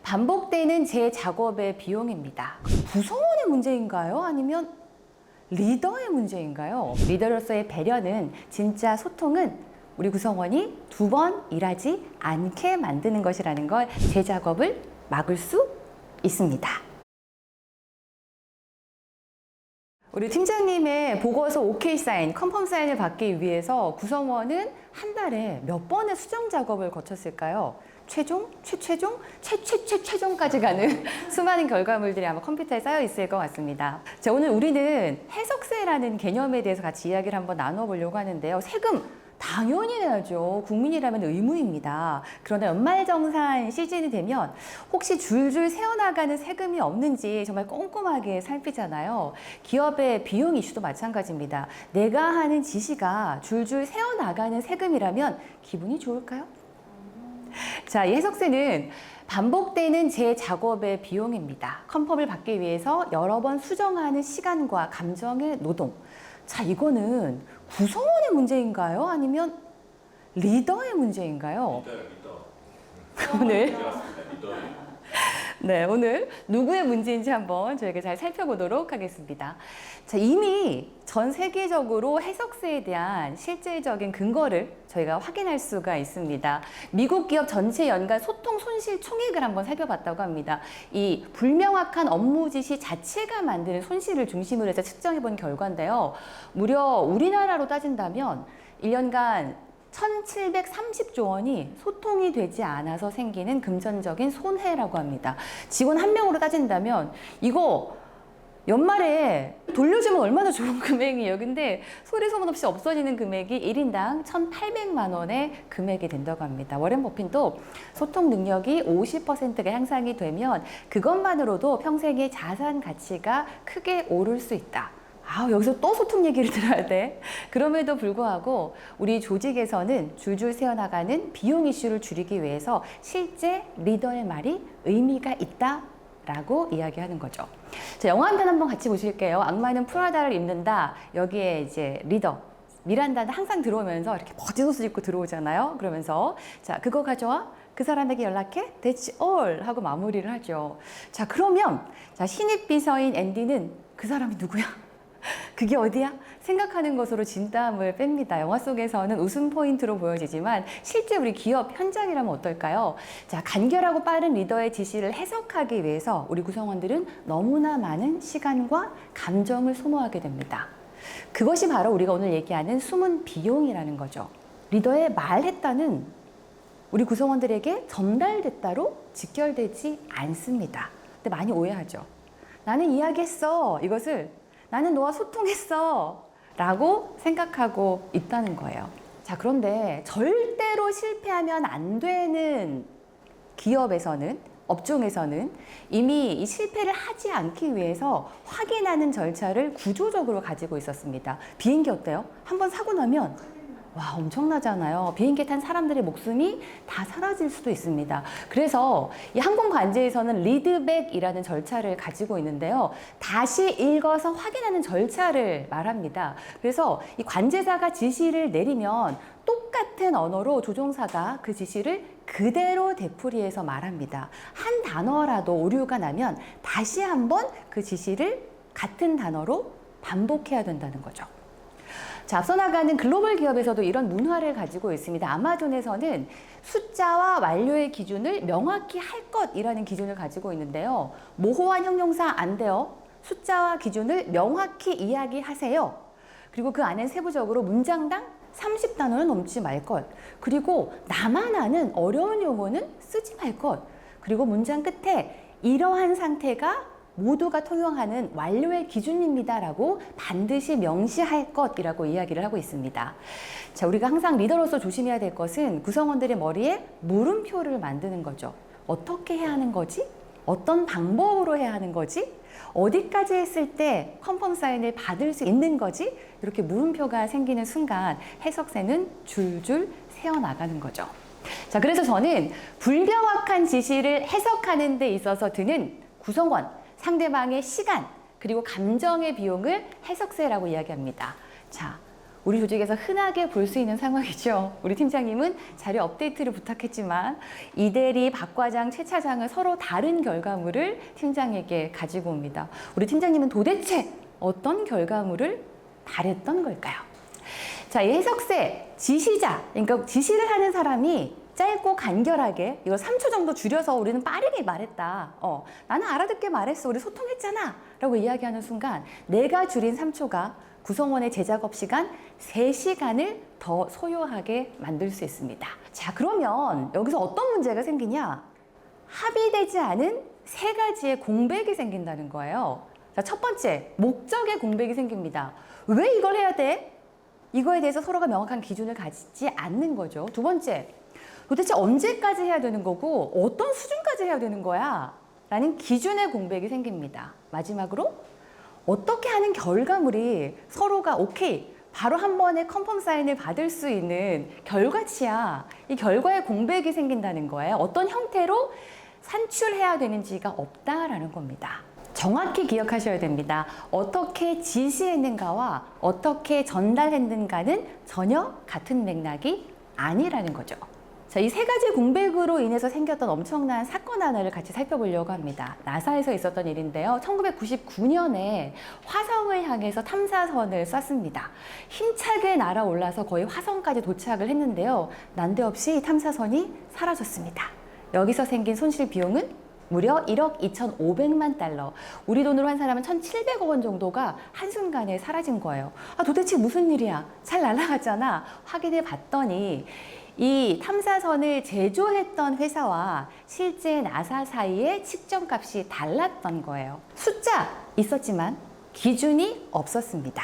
반복되는 제 작업의 비용입니다. 구성원의 문제인가요? 아니면 리더의 문제인가요? 리더로서의 배려는 진짜 소통은 우리 구성원이 두 번 일하지 않게 만드는 것이라는 걸 제 작업을 막을 수 있습니다. 우리 팀장님의 보고서 OK 사인, 컨펌 사인을 받기 위해서 구성원은 한 달에 몇 번의 수정 작업을 거쳤을까요? 최종, 최종까지 가는 수많은 결과물들이 아마 컴퓨터에 쌓여 있을 것 같습니다. 자, 오늘 우리는 해석세라는 개념에 대해서 같이 이야기를 한번 나눠보려고 하는데요. 세금 당연히 내야죠. 국민이라면 의무입니다. 그런데 연말정산 시즌이 되면 혹시 줄줄 새어나가는 세금이 없는지 정말 꼼꼼하게 살피잖아요. 기업의 비용 이슈도 마찬가지입니다. 내가 하는 지시가 줄줄 새어나가는 세금이라면 기분이 좋을까요? 자, 이 해석세는 반복되는 제 작업의 비용입니다. 컨펌을 받기 위해서 여러 번 수정하는 시간과 감정의 노동. 자, 이거는 구성원의 문제인가요? 아니면 리더의 문제인가요? 리더. 오늘 리더예요. 네, 오늘 누구의 문제인지 한번 저희가 잘 살펴보도록 하겠습니다. 자, 이미 전 세계적으로 해석세에 대한 실질적인 근거를 저희가 확인할 수가 있습니다. 미국 기업 전체 연간 소통 손실 총액을 한번 살펴봤다고 합니다. 이 불명확한 업무 지시 자체가 만드는 손실을 중심으로 해서 측정해 본 결과인데요. 무려 우리나라로 따진다면 1년간 1,730조 원이 소통이 되지 않아서 생기는 금전적인 손해라고 합니다. 직원 한 명으로 따진다면 이거 연말에 돌려주면 얼마나 좋은 금액이에요. 근데 소리 소문 없이 없어지는 금액이 1인당 1,800만 원의 금액이 된다고 합니다. 워렌 버핏도 소통 능력이 50%가 향상이 되면 그것만으로도 평생의 자산 가치가 크게 오를 수 있다. 여기서 또 소통 얘기를 들어야 돼. 그럼에도 불구하고 우리 조직에서는 줄줄 새어나가는 비용 이슈를 줄이기 위해서 실제 리더의 말이 의미가 있다라고 이야기하는 거죠. 자, 영화 한 편 한번 같이 보실게요. 악마는 프라다를 입는다. 여기에 이제 리더 미란다는 항상 들어오면서 이렇게 멋진 옷을 입고 들어오잖아요. 그러면서 자, 그거 가져와. 그 사람에게 연락해. That's all 하고 마무리를 하죠. 자, 그러면 자, 신입 비서인 앤디는 그 사람이 누구야? 그게 어디야? 생각하는 것으로 진땀을 뺍니다. 영화 속에서는 웃음 포인트로 보여지지만 실제 우리 기업 현장이라면 어떨까요? 자, 간결하고 빠른 리더의 지시를 해석하기 위해서 우리 구성원들은 너무나 많은 시간과 감정을 소모하게 됩니다. 그것이 바로 우리가 오늘 얘기하는 숨은 비용이라는 거죠. 리더의 말했다는 우리 구성원들에게 전달됐다로 직결되지 않습니다. 근데 많이 오해하죠. 나는 이야기했어. 이것을 나는 너와 소통했어 라고 생각하고 있다는 거예요. 자, 그런데 절대로 실패하면 안 되는 기업에서는, 업종에서는 이미 이 실패를 하지 않기 위해서 확인하는 절차를 구조적으로 가지고 있었습니다. 비행기 어때요? 한번 사고 나면 와, 엄청나잖아요. 비행기 탄 사람들의 목숨이 다 사라질 수도 있습니다. 그래서 이 항공관제에서는 리드백이라는 절차를 가지고 있는데요. 다시 읽어서 확인하는 절차를 말합니다. 그래서 이 관제사가 지시를 내리면 똑같은 언어로 조종사가 그 지시를 그대로 되풀이해서 말합니다. 한 단어라도 오류가 나면 다시 한번 그 지시를 같은 단어로 반복해야 된다는 거죠. 자, 앞서 나가는 글로벌 기업에서도 이런 문화를 가지고 있습니다. 아마존에서는 숫자와 완료의 기준을 명확히 할 것이라는 기준을 가지고 있는데요. 모호한 형용사 안 돼요. 숫자와 기준을 명확히 이야기하세요. 그리고 그 안에 세부적으로 문장당 30단어는 넘지 말 것. 그리고 나만 아는 어려운 용어는 쓰지 말 것. 그리고 문장 끝에 이러한 상태가 모두가 통용하는 완료의 기준입니다라고 반드시 명시할 것이라고 이야기를 하고 있습니다. 자, 우리가 항상 리더로서 조심해야 될 것은 구성원들의 머리에 물음표를 만드는 거죠. 어떻게 해야 하는 거지? 어떤 방법으로 해야 하는 거지? 어디까지 했을 때 컨펌 사인을 받을 수 있는 거지? 이렇게 물음표가 생기는 순간 해석세는 줄줄 새어나가는 거죠. 자, 그래서 저는 불명확한 지시를 해석하는 데 있어서 드는 구성원, 상대방의 시간, 그리고 감정의 비용을 해석세라고 이야기합니다. 자, 우리 조직에서 흔하게 볼 수 있는 상황이죠. 우리 팀장님은 자료 업데이트를 부탁했지만 이대리, 박 과장, 최 차장은 서로 다른 결과물을 팀장에게 가지고 옵니다. 우리 팀장님은 도대체 어떤 결과물을 바랬던 걸까요? 자, 이 해석세 지시자, 그러니까 지시를 하는 사람이 짧고 간결하게 이거 3초 정도 줄여서 우리는 빠르게 말했다. 나는 알아듣게 말했어. 우리 소통했잖아. 라고 이야기하는 순간 내가 줄인 3초가 구성원의 재작업 시간 3시간을 더 소요하게 만들 수 있습니다. 자, 그러면 여기서 어떤 문제가 생기냐? 합의되지 않은 3가지의 공백이 생긴다는 거예요. 자, 첫 번째, 목적의 공백이 생깁니다. 왜 이걸 해야 돼? 이거에 대해서 서로가 명확한 기준을 가지지 않는 거죠. 두 번째, 도대체 언제까지 해야 되는 거고 어떤 수준까지 해야 되는 거야? 라는 기준의 공백이 생깁니다. 마지막으로 어떻게 하는 결과물이 서로가 오케이, 바로 한 번에 컨펌 사인을 받을 수 있는 결과치야. 이 결과의 공백이 생긴다는 거예요. 어떤 형태로 산출해야 되는지가 없다라는 겁니다. 정확히 기억하셔야 됩니다. 어떻게 지시했는가와 어떻게 전달했는가는 전혀 같은 맥락이 아니라는 거죠. 자, 이 3가지 공백으로 인해서 생겼던 엄청난 사건 하나를 같이 살펴보려고 합니다. 나사에서 있었던 일인데요. 1999년에 화성을 향해서 탐사선을 쐈습니다. 힘차게 날아올라서 거의 화성까지 도착을 했는데요. 난데없이 탐사선이 사라졌습니다. 여기서 생긴 손실 비용은 무려 1억 2,500만 달러. 우리 돈으로 한 사람은 1,700억 원 정도가 한순간에 사라진 거예요. 도대체 무슨 일이야? 잘 날아갔잖아. 확인해 봤더니 이 탐사선을 제조했던 회사와 실제 나사 사이의 측정값이 달랐던 거예요. 숫자 있었지만 기준이 없었습니다.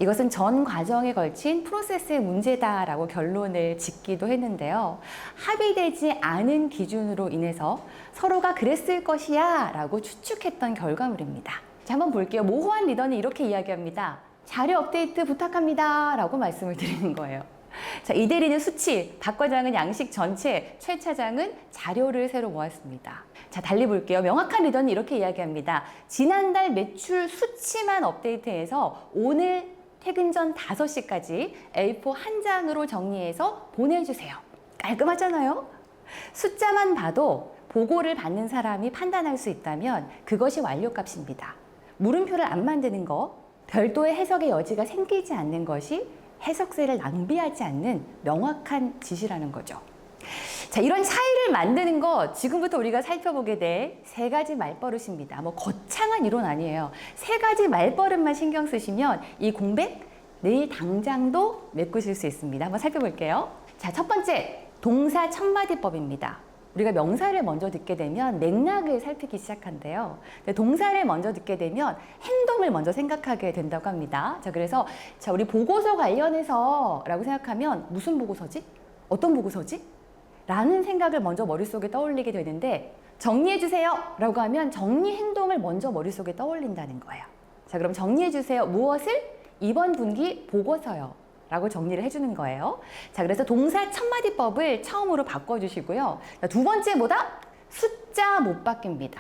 이것은 전 과정에 걸친 프로세스의 문제다라고 결론을 짓기도 했는데요. 합의되지 않은 기준으로 인해서 서로가 그랬을 것이야 라고 추측했던 결과물입니다. 자, 한번 볼게요. 모호한 리더는 이렇게 이야기합니다. 자료 업데이트 부탁합니다 라고 말씀을 드리는 거예요. 자, 이대리는 수치, 박 과장은 양식 전체, 최 차장은 자료를 새로 모았습니다. 자, 달리 볼게요. 명확한 리더는 이렇게 이야기합니다. 지난달 매출 수치만 업데이트해서 오늘 퇴근 전 5시까지 A4 한 장으로 정리해서 보내주세요. 깔끔하잖아요? 숫자만 봐도 보고를 받는 사람이 판단할 수 있다면 그것이 완료값입니다. 물음표를 안 만드는 거, 별도의 해석의 여지가 생기지 않는 것이 해석세를 낭비하지 않는 명확한 지시라는 거죠. 자, 이런 차이를 만드는 거 지금부터 우리가 살펴보게 될 3가지 말버릇입니다. 뭐 거창한 이론 아니에요. 3가지 말버릇만 신경 쓰시면 이 공백 내일 당장도 메꾸실 수 있습니다. 한번 살펴볼게요. 자, 첫 번째, 동사 첫마디법입니다. 우리가 명사를 먼저 듣게 되면 맥락을 살피기 시작한대요. 동사를 먼저 듣게 되면 행동을 먼저 생각하게 된다고 합니다. 자, 그래서 우리 보고서 관련해서 라고 생각하면 무슨 보고서지? 어떤 보고서지? 라는 생각을 먼저 머릿속에 떠올리게 되는데 정리해주세요 라고 하면 정리 행동을 먼저 머릿속에 떠올린다는 거예요. 자, 그럼 정리해주세요. 무엇을? 이번 분기 보고서요 라고 정리를 해주는 거예요. 자, 그래서 동사 첫마디법을 처음으로 바꿔주시고요. 자, 두 번째 뭐다? 숫자 못 바뀝니다.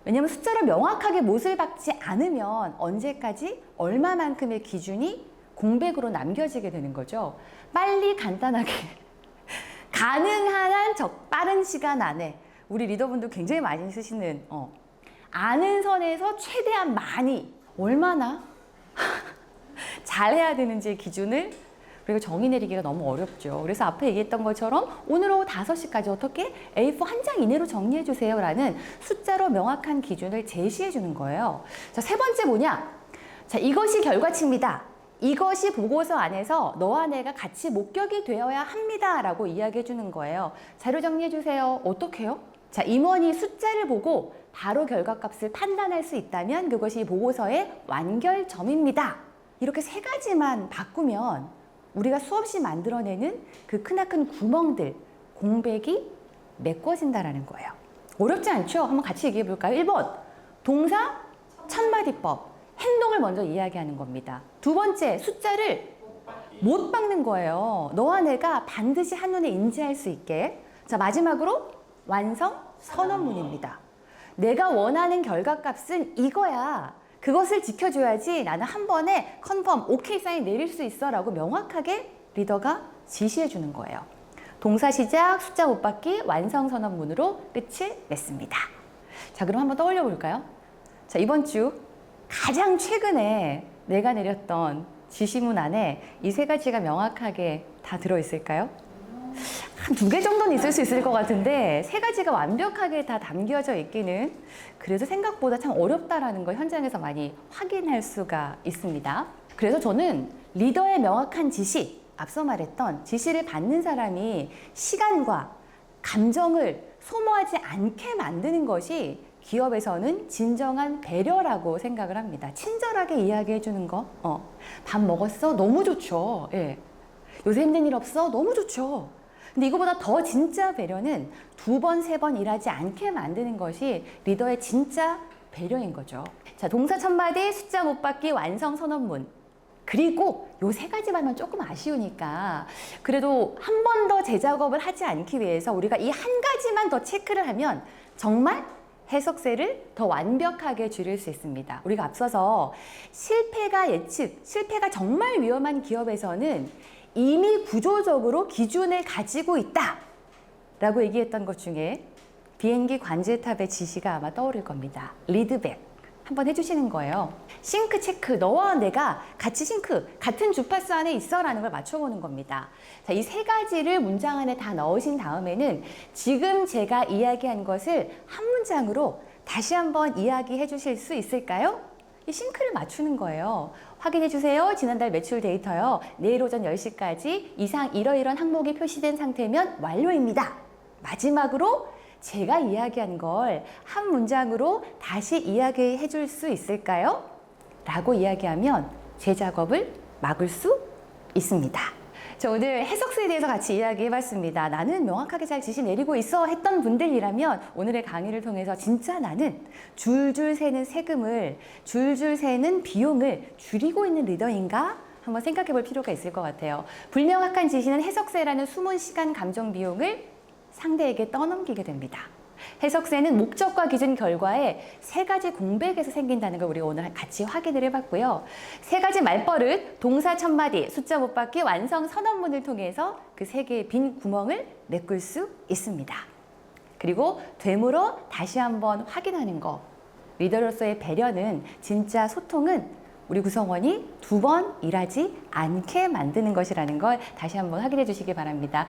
왜냐하면 숫자로 명확하게 못을 박지 않으면 언제까지 얼마만큼의 기준이 공백으로 남겨지게 되는 거죠. 빨리 간단하게 가능한 한 빠른 시간 안에 우리 리더분들 굉장히 많이 쓰시는 아는 선에서 최대한 많이 얼마나 잘해야 되는지의 기준을 그리고 정의 내리기가 너무 어렵죠. 그래서 앞에 얘기했던 것처럼 오늘 오후 5시까지 어떻게 A4 한 장 이내로 정리해 주세요 라는 숫자로 명확한 기준을 제시해 주는 거예요. 자, 3번째 뭐냐? 자, 이것이 결과치입니다. 이것이 보고서 안에서 너와 내가 같이 목격이 되어야 합니다 라고 이야기해 주는 거예요. 자료 정리해 주세요. 어떻게 해요? 자, 임원이 숫자를 보고 바로 결과값을 판단할 수 있다면 그것이 보고서의 완결점입니다. 이렇게 3가지만 바꾸면 우리가 수없이 만들어내는 그 크나큰 구멍들, 공백이 메꿔진다라는 거예요. 어렵지 않죠? 한번 같이 얘기해 볼까요? 1번, 동사 첫마디법. 행동을 먼저 이야기하는 겁니다. 두 번째, 숫자를 못 박는 거예요. 너와 내가 반드시 한눈에 인지할 수 있게. 자, 마지막으로 완성 선언문입니다. 내가 원하는 결과값은 이거야. 그것을 지켜줘야지 나는 한 번에 컨펌, 오케이 사인 내릴 수 있어 라고 명확하게 리더가 지시해 주는 거예요. 동사 시작, 숫자 못 받기, 완성 선언문으로 끝을 맺습니다. 자, 그럼 한번 떠올려 볼까요? 자, 이번 주 가장 최근에 내가 내렸던 지시문 안에 이 세 가지가 명확하게 다 들어있을까요? 한 2개 정도는 있을 수 있을 것 같은데 세 가지가 완벽하게 다 담겨져 있기는 그래도 생각보다 참 어렵다라는 걸 현장에서 많이 확인할 수가 있습니다. 그래서 저는 리더의 명확한 지시, 앞서 말했던 지시를 받는 사람이 시간과 감정을 소모하지 않게 만드는 것이 기업에서는 진정한 배려라고 생각을 합니다. 친절하게 이야기해 주는 거. 밥 먹었어? 너무 좋죠. 예. 요새 힘든 일 없어? 너무 좋죠. 근데 이거보다 더 진짜 배려는 2번, 3번 일하지 않게 만드는 것이 리더의 진짜 배려인 거죠. 자, 동사 첫 마디, 숫자 못 받기, 완성 선언문. 그리고 요 3가지만 조금 아쉬우니까 그래도 한 번 더 재작업을 하지 않기 위해서 우리가 이 한 가지만 더 체크를 하면 정말 해석세를 더 완벽하게 줄일 수 있습니다. 우리가 앞서서 실패가 예측, 실패가 정말 위험한 기업에서는 이미 구조적으로 기준을 가지고 있다 라고 얘기했던 것 중에 비행기 관제탑의 지시가 아마 떠오를 겁니다. 리드백 한번 해주시는 거예요. 싱크 체크, 너와 내가 같이 싱크, 같은 주파수 안에 있어 라는 걸 맞춰보는 겁니다. 자, 이 3가지를 문장 안에 다 넣으신 다음에는 지금 제가 이야기한 것을 한 문장으로 다시 한번 이야기해 주실 수 있을까요? 이 싱크를 맞추는 거예요. 확인해 주세요. 지난달 매출 데이터요. 내일 오전 10시까지 이상 이러이러한 항목이 표시된 상태면 완료입니다. 마지막으로 제가 이야기한 걸 한 문장으로 다시 이야기해 줄 수 있을까요? 라고 이야기하면 제 작업을 막을 수 있습니다. 자, 오늘 해석서에 대해서 같이 이야기해 봤습니다. 나는 명확하게 잘 지시 내리고 있어 했던 분들이라면 오늘의 강의를 통해서 진짜 나는 줄줄 새는 세금을, 줄줄 새는 비용을 줄이고 있는 리더인가? 한번 생각해 볼 필요가 있을 것 같아요. 불명확한 지시는 해석세라는 숨은 시간, 감정, 비용을 상대에게 떠넘기게 됩니다. 해석세는 목적과 기준 결과에 3가지 공백에서 생긴다는 걸 우리 오늘 같이 확인을 해봤고요. 3가지 말버릇, 동사 첫 마디, 숫자 못 받기, 완성 선언문을 통해서 그 3개의 빈 구멍을 메꿀 수 있습니다. 그리고 되물어 다시 한번 확인하는 거. 리더로서의 배려는, 진짜 소통은 우리 구성원이 2번 일하지 않게 만드는 것이라는 걸 다시 한번 확인해 주시기 바랍니다.